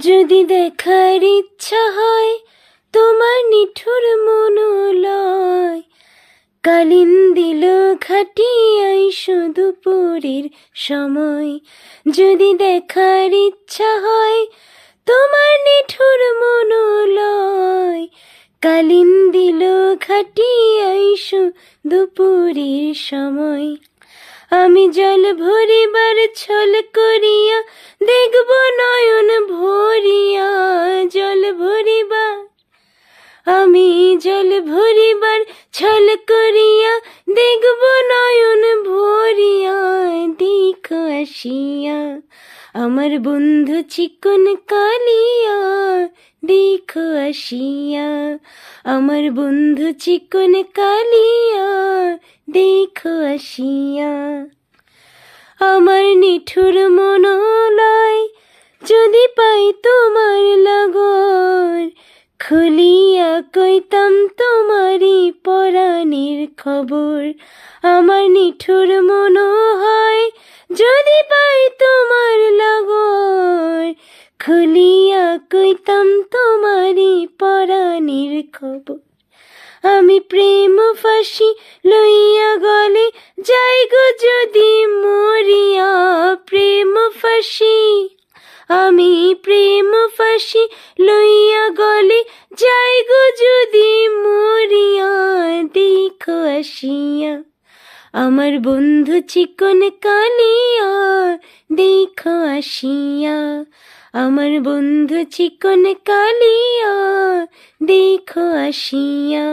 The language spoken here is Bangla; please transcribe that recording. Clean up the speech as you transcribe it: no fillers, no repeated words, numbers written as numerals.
যদি দেখার ইচ্ছা হয় তোমার নিঠুর মনোলয়, কালিন্দিল ঘাটিয়াই শুধু পুরীর সময়। যদি দেখার ইচ্ছা হয় তোমার নিঠুর মনোলয়, কালিন্দিল ঘাটিয়াই শুধু পুরীর সময়। আমি জল ভরিবার ছল করিয়া দেখব নয়ন ভরিয়া, জল ভরিবার আমি জল ভরিবার ছল করিয়া দেখব নয়ন ভরিয়া। দেখো আসিয়া আমার বন্ধু চিকন কালিয়া, দেখো আসিয়া আমার বন্ধু চিকন কালিয়া, দেখো আসিয়া। আমার নিঠুর মনোলয় যদি পাই তোমার লাগর, খুলিয়া কইতাম তোমারই পরাণের খবর। আমার নিঠুর মনোলয় যদি পাই তোমার লাগর, খুলিয়া কইতাম তোমারই পরাণের খবর। আমি প্রেম ফাঁসি লইয়া গলে যাই গো যদি মরিয়া, প্রেম ফাঁসি আমি প্রেম ফাঁসি লইয়া গলে যাই গো যদি মরিয়া। দেখো আসিয়া আমার বন্ধু চিকন কালিয়া, দেখো আসিয়া আমার বন্ধু চিকন কালিয়া, দেখো আসিয়া।